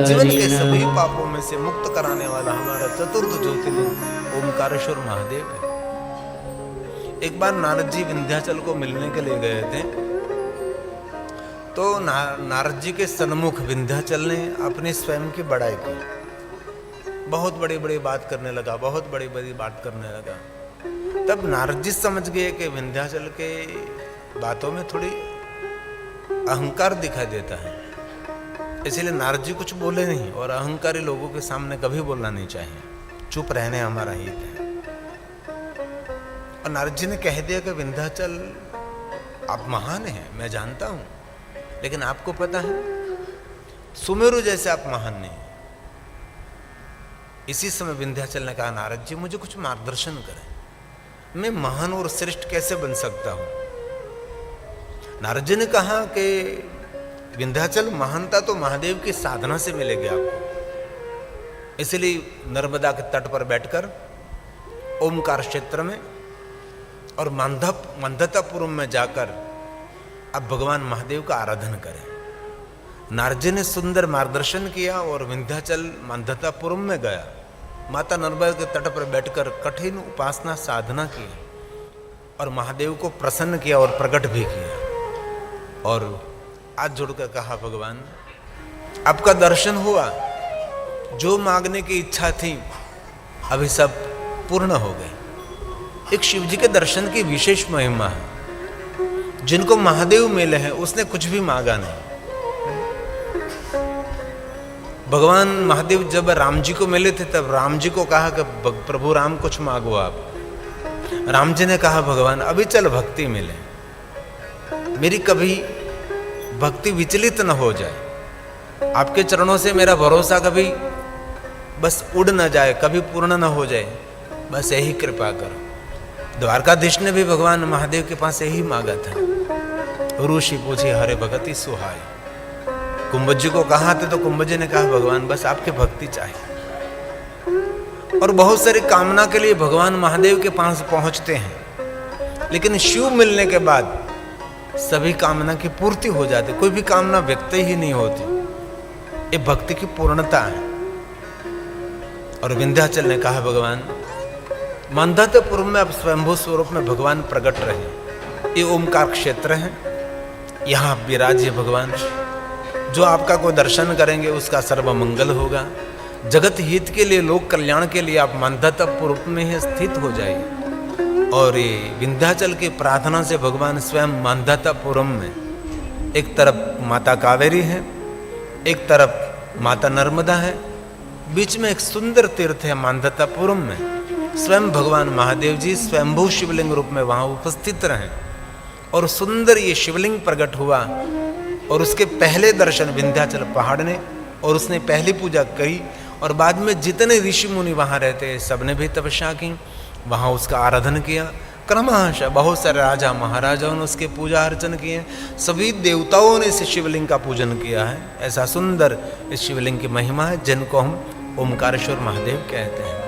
जीवन के सभी पापों में से मुक्त कराने वाला हमारा चतुर्थ ज्योतिर्लिंग ओमकारेश्वर महादेव है। एक बार नारद जी विंध्याचल को मिलने के लिए गए थे, तो नारद जी के सन्मुख विंध्याचल ने अपनी स्वयं की बड़ाई की, बहुत बड़ी बड़ी बात करने लगा, बहुत बड़ी बड़ी बात करने लगा। तब नारद जी समझ गए कि विंध्याचल के बातों में थोड़ी अहंकार दिखाई देता है, इसलिए नारद जी कुछ बोले नहीं, और अहंकारी लोगों के सामने कभी बोलना नहीं चाहिए, चुप रहने हमारा हित है। और नारद जी ने कह दिया कि विंध्याचल आप महान हैं, मैं जानता हूं, लेकिन आपको पता है सुमेरु जैसे आप महान नहीं। इसी समय विंध्याचल ने कहा, नारद जी मुझे कुछ मार्गदर्शन करें, मैं महान और श्रेष्ठ कैसे बन सकता हूं। नारद जी ने कहा कि विंध्याचल महानता तो महादेव की साधना से मिलेगी आपको, इसलिए नर्मदा के तट पर बैठकर ओमकार क्षेत्र में और मंदतापुरम में जाकर अब भगवान महादेव का आराधन करें। नारद जी ने सुंदर मार्गदर्शन किया और विंध्याचल मंदतापुरम में गया, माता नर्मदा के तट पर बैठकर कठिन उपासना साधना की और महादेव को प्रसन्न किया और प्रकट भी किया। और हाथ जोड़कर कहा, भगवान आपका दर्शन हुआ, जो मांगने की इच्छा थी अभी सब पूर्ण हो गए। एक शिव जी के दर्शन की विशेष महिमा है, जिनको महादेव मिले हैं उसने कुछ भी मांगा नहीं। भगवान महादेव जब राम जी को मिले थे तब राम जी को कहा कि प्रभु राम कुछ मांगो आप। राम जी ने कहा, भगवान अभी चल भक्ति मिले, मेरी कभी भक्ति विचलित न हो जाए, आपके चरणों से मेरा भरोसा कभी बस उड़ न जाए, कभी पूर्ण न हो जाए, बस यही कृपा करो। द्वारकाधीश ने भी भगवान महादेव के पास यही मांगा था। ऋषि पूछे, हरे भगति सुहाय। कुंभ जी को कहा था तो कुंभ जी ने कहा, भगवान बस आपकी भक्ति चाहिए। और बहुत सारी कामना के लिए भगवान महादेव के पास पहुंचते हैं, लेकिन शिव मिलने के बाद सभी कामना की पूर्ति हो जाती, कोई भी कामना व्यक्त ही नहीं होती। ये भक्ति की पूर्णता है। और विंध्याचल ने कहा, भगवान मंदतापुरम में अब स्वयंभू स्वरूप में भगवान प्रकट रहे, ये ओमकार क्षेत्र है, यहाँ विराजिए भगवान। जो आपका कोई दर्शन करेंगे उसका सर्व मंगल होगा, जगत हित के लिए, लोक कल्याण के लिए आप मंदतापुरम में ही स्थित हो जाइए। और ये विंध्याचल की प्रार्थना से भगवान स्वयं मंदतापुरम में, एक तरफ माता कावेरी है, एक तरफ माता नर्मदा है, बीच में एक सुंदर तीर्थ है मंदतापुरम में। स्वयं भगवान महादेव जी स्वयंभू शिवलिंग रूप में वहां उपस्थित रहे और सुंदर ये शिवलिंग प्रकट हुआ। और उसके पहले दर्शन विंध्याचल पहाड़ ने, और उसने पहली पूजा की, और बाद में जितने ऋषि मुनि वहां रहते सबने भी तपस्या की, वहां उसका आराधन किया। क्रमशः बहुत सारे राजा महाराजाओं ने उसके पूजा अर्चन किए, सभी देवताओं ने इस शिवलिंग का पूजन किया है। ऐसा सुंदर इस शिवलिंग की महिमा है, जिनको हम ओमकारेश्वर महादेव कहते हैं।